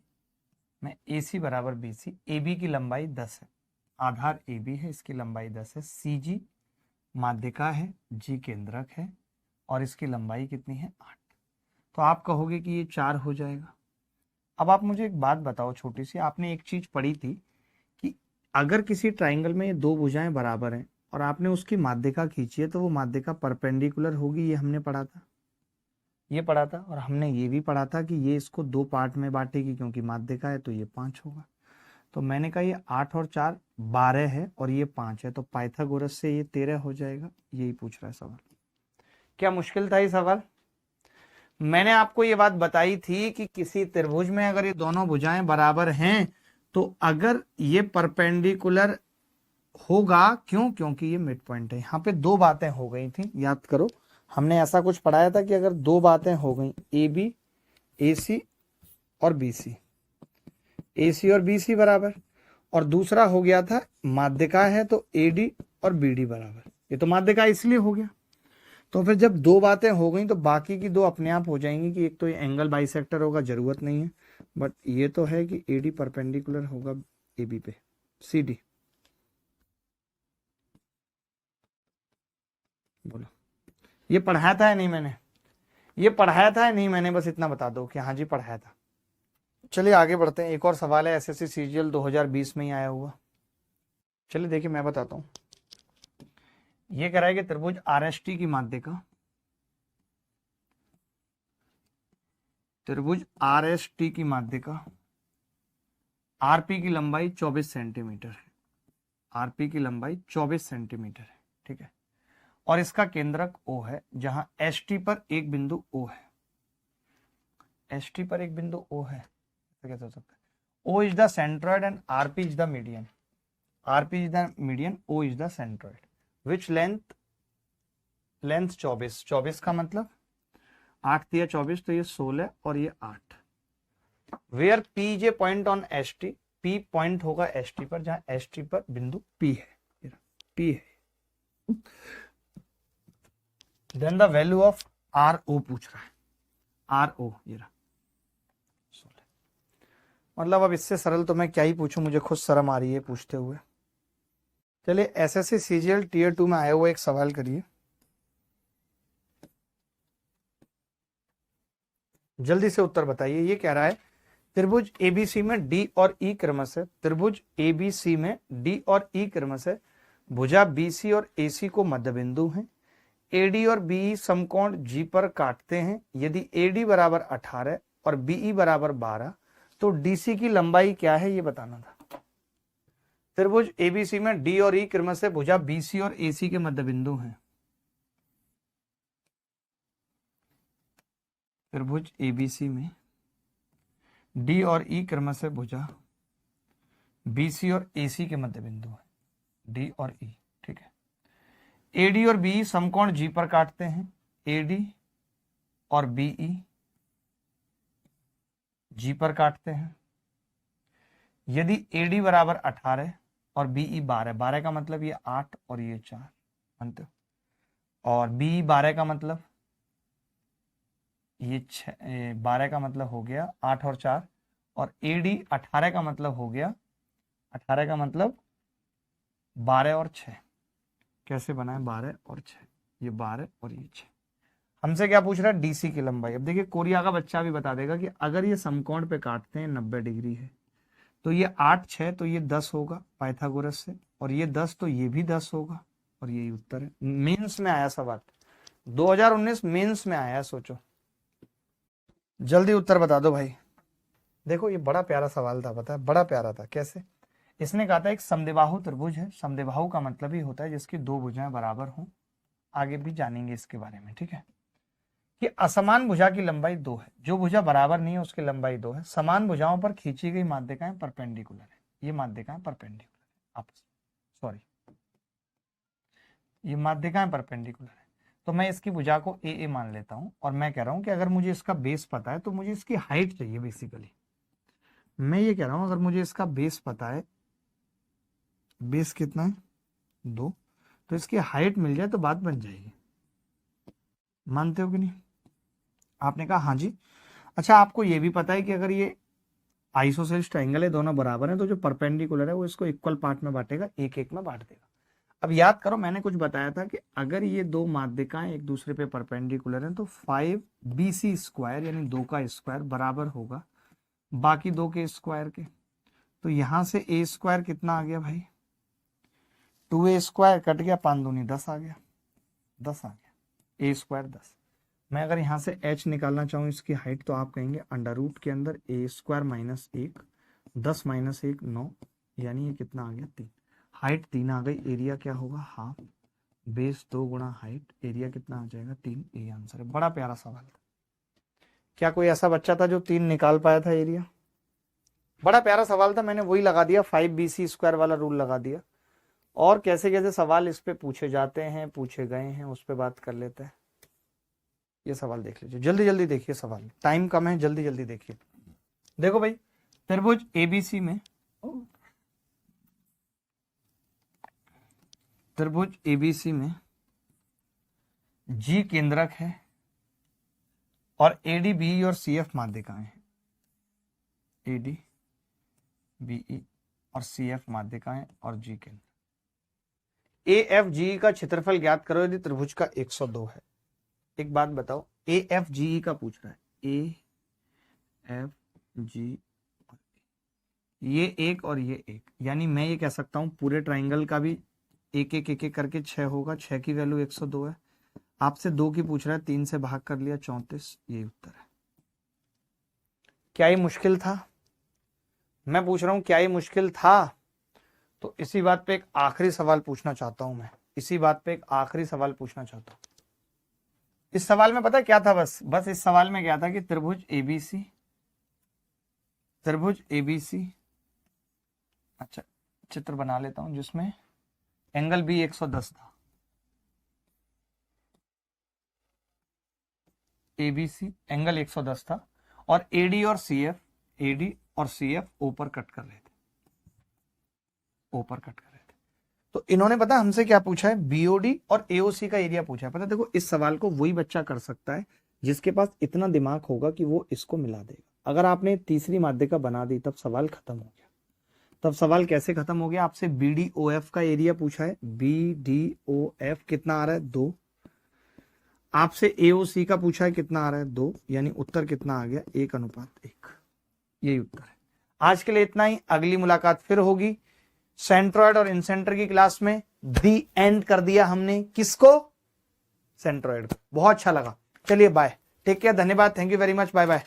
में AC बराबर BC। AB की लंबाई 10 है, आधार AB है, इसकी लंबाई 10 है। CG माध्यिका है, G केंद्रक है और इसकी लंबाई कितनी है? 8। तो आप कहोगे कि ये 4 हो जाएगा। अब आप मुझे एक बात बताओ छोटी सी, आपने एक चीज पढ़ी थी कि अगर किसी ट्राइंगल में ये दो भुजाएं बराबर हैं और आपने उसकी माध्यिका खींची है, तो वो माध्यिका परपेंडिकुलर होगी, ये हमने पढ़ा था, ये पढ़ा था। और हमने ये भी पढ़ा था कि ये इसको 2 पार्ट में बांटेगी, क्योंकि माध्यिका है, तो ये 5 होगा। तो मैंने कहा ये 8 और 4 12 है और ये 5 है, तो पाइथागोरस से ये 13 हो जाएगा। यही पूछ रहा है सवाल। क्या मुश्किल था ये सवाल? मैंने आपको ये बात बताई थी कि किसी त्रिभुज में अगर ये दोनों भुजाएं बराबर हैं, तो अगर ये परपेंडिकुलर होगा, क्यों? क्योंकि ये मिड पॉइंट है। यहाँ पे 2 बातें हो गई थी, याद करो, हमने ऐसा कुछ पढ़ाया था कि अगर 2 बातें हो गई, AB AC और BC, AC और BC बराबर, और दूसरा हो गया था माध्यिका है तो AD और BD बराबर। ये तो माध्यिका इसलिए हो गया। तो फिर जब 2 बातें हो गई तो बाकी की 2 अपने आप हो जाएंगी कि एक तो ये एंगल बाइसेक्टर होगा, जरूरत नहीं है, बट ये तो है कि AD परपेंडिकुलर होगा AB पे। CD बोलो, ये पढ़ाया था या नहीं मैंने? ये पढ़ाया था या नहीं मैंने? बस इतना बता दो कि हाँ जी पढ़ाया था। चलिए आगे बढ़ते हैं। एक और सवाल है SSC CGL 2020 में ही आया हुआ। चलिए देखिए मैं बताता हूँ। ये कह रहा है कि त्रिभुज RST की माध्यिका, त्रिभुज RST की माध्यिका RP की लंबाई 24 सेंटीमीटर है। RP की लंबाई 24 सेंटीमीटर है, ठीक है, और इसका केंद्रक O है, जहां ST पर एक बिंदु O है। एस टी पर एक बिंदु ओ है, कैसे हो सकता है? O is the centroid and RP is the median, RP is the median, O is the centroid, which length 24, 24 का मतलब 8 दिया 24, तो ये 16 और ये 8। Where P J point on S T, P point होगा एस टी पर, जहां एस टी पर बिंदु पी है, पी है। Then the value of R O पूछ रहा है, आर ओ ये रहा 16। मतलब अब इससे सरल तो मैं क्या ही पूछूं, मुझे खुद शर्म आ रही है पूछते हुए। चलिए एसएससी सीजीएल टीयर 2 में आया हुआ एक सवाल करिए, जल्दी से उत्तर बताइए। ये कह रहा है त्रिभुज एबीसी में डी और ई क्रमशः, त्रिभुज एबीसी में डी और ई क्रमशः भुजा बीसी और एसी को मध्य बिंदु हैं, एडी और बीई समकोण जी पर काटते हैं। यदि एडी बराबर 18 और बीई बराबर 12 तो डीसी की लंबाई क्या है, ये बताना था। त्रिभुज एबीसी में डी और ई क्रमशः भुजा बीसी और एसी के मध्य बिंदु हैं। त्रिभुज एबीसी में डी और ई क्रमशः भुजा बीसी और एसी के मध्य बिंदु है, डी और ई, ठीक है। एडी और बीई समकोण जी पर काटते हैं, एडी और बीई जी पर काटते हैं। यदि एडी बराबर 18 और बीई 12, 12 का मतलब ये 8 और ये 4 मानते हो, और बीई 12 का मतलब ये 12 का मतलब हो गया 8 और 4, और एडी 18 का मतलब हो गया, 18 का मतलब 12 और 6। कैसे बना है 12 और 6, ये 12 और ये 6। हमसे क्या पूछ रहा है, डीसी की लंबाई। अब देखिए कोरिया का बच्चा भी बता देगा कि अगर ये समकोण पे काटते हैं 90 डिग्री है तो ये 8 6 तो ये 10 होगा पाइथागोरस से, और ये 10 तो ये भी 10 होगा, और यही उत्तर है। मेंस में आया सवाल, 2019 मेंस में आया, सोचो। जल्दी उत्तर बता दो भाई। देखो ये बड़ा प्यारा सवाल था, पता है, बड़ा प्यारा था। कैसे? इसने कहा था एक समद्विबाहु त्रिभुज है, समद्विबाहु का मतलब ही होता है जिसकी दो भुजाएं बराबर हों। आगे भी जानेंगे इसके बारे में, ठीक है। कि असमान भुजा की लंबाई 2 है, जो भुजा बराबर नहीं है उसकी लंबाई 2 है। समान भुजाओं पर खींची गई माध्यिकाएं परपेंडिकुलर है, ये माध्यिकाएं परपेंडिकुलर है आपस, सॉरी ये माध्यिकाएं परपेंडिकुलर है। तो मैं इसकी भुजा को ए मान लेता हूं, और मैं कह रहा हूं कि अगर मुझे इसका बेस पता है तो मुझे इसकी हाइट चाहिए। बेसिकली मैं ये कह रहा हूं अगर मुझे इसका बेस पता है, बेस कितना है 2, तो इसकी हाइट मिल जाए तो बात बन जाएगी। मानते हो कि नहीं? आपने कहा हाँ जी। अच्छा आपको ये भी पता है कि अगर ये आइसोसेलेस ट्रायंगल है, दोनों बराबर हैं, तो जो परपेंडिकुलर है वो इसको इक्वल पार्ट में बांटेगा, एक एक में बांट देगा। अब याद करो मैंने कुछ बताया था कि अगर ये दो माध्यिकाएं एक दूसरे पे परपेंडिकुलर हैं तो 5bc स्क्वायर यानी 2 का स्क्वायर बराबर होगा बाकी 2 के स्क्वायर के। तो यहां से a स्क्वायर कितना आ गया भाई, 2a स्क्वायर कट गया, 5 दूनी 10 आ गया, 10 आ गया, a स्क्वायर 10। मैं अगर यहाँ से h निकालना चाहूँ इसकी हाइट, तो आप कहेंगे अंडर रूट के अंदर a स्क्वायर माइनस 1, 10 माइनस 1 9, यानी ये कितना आ गया 3। हाइट 3 आ गई, एरिया क्या होगा हाफ, बेस 2 गुणा हाइट, एरिया कितना आ जाएगा 3, ये आंसर है। बड़ा प्यारा सवाल था। क्या कोई ऐसा बच्चा था जो 3 निकाल पाया था एरिया? बड़ा प्यारा सवाल था, मैंने वही लगा दिया, 5bc स्क्वायर वाला रूल लगा दिया। और कैसे कैसे सवाल इस पे पूछे जाते हैं, पूछे गए हैं, उस पर बात कर लेते हैं। ये सवाल देख लीजिए, जल्दी जल्दी देखिए, सवाल टाइम कम है, जल्दी जल्दी देखिए। देखो भाई त्रिभुज एबीसी में, त्रिभुज एबीसी में जी केंद्रक है और एडी बीई और सीएफ माध्यिकाएं हैं, एडी बीई और सीएफ माध्यिकाएं और जी केंद्र। एएफजीई का क्षेत्रफल ज्ञात करो यदि त्रिभुज का 102 है। एक बात बताओ, एएफजीई का पूछ रहा है, एएफजी, ये एक और ये एक, यानी मैं ये कह सकता हूं पूरे ट्राइंगल का भी एक एक एक एक करके 6 होगा, 6 की वैल्यू 102 है। आपसे 2 की पूछ रहा है, 3 से भाग कर लिया 34, ये उत्तर है। क्या ये मुश्किल था? मैं पूछ रहा हूं क्या ये मुश्किल था? तो इसी बात पे एक आखिरी सवाल पूछना चाहता हूं मैं, इसी बात पे एक आखिरी सवाल पूछना चाहता हूं। इस सवाल में पता है क्या था, बस इस सवाल में क्या था कि त्रिभुज एबीसी, अच्छा चित्र बना लेता हूं जिसमें एंगल बी 110 था, एबीसी एंगल 110 था, और एडी और सीएफ ऊपर कट कर रहे थे, तो इन्होंने पता हमसे क्या पूछा है, बीओडी और एओसी का एरिया पूछा है। पता देखो इस सवाल को वही बच्चा कर सकता है जिसके पास इतना दिमाग होगा कि वो इसको मिला देगा। अगर आपने तीसरी माध्यिका बना दी तब सवाल खत्म हो गया। तब सवाल कैसे खत्म हो गया, आपसे बीडीओएफ का एरिया पूछा है, बीडीओएफ कितना आ रहा है 2, आपसे एओसी का पूछा है कितना आ रहा है 2, यानी उत्तर कितना आ गया 1:1, यही उत्तर है। आज के लिए इतना ही, अगली मुलाकात फिर होगी सेंट्रॉइड और इनसेंटर की क्लास में। दी एंड कर दिया हमने किसको, सेंट्रॉइड को। बहुत अच्छा लगा, चलिए बाय, टेक केयर, धन्यवाद, thank you very much, bye bye.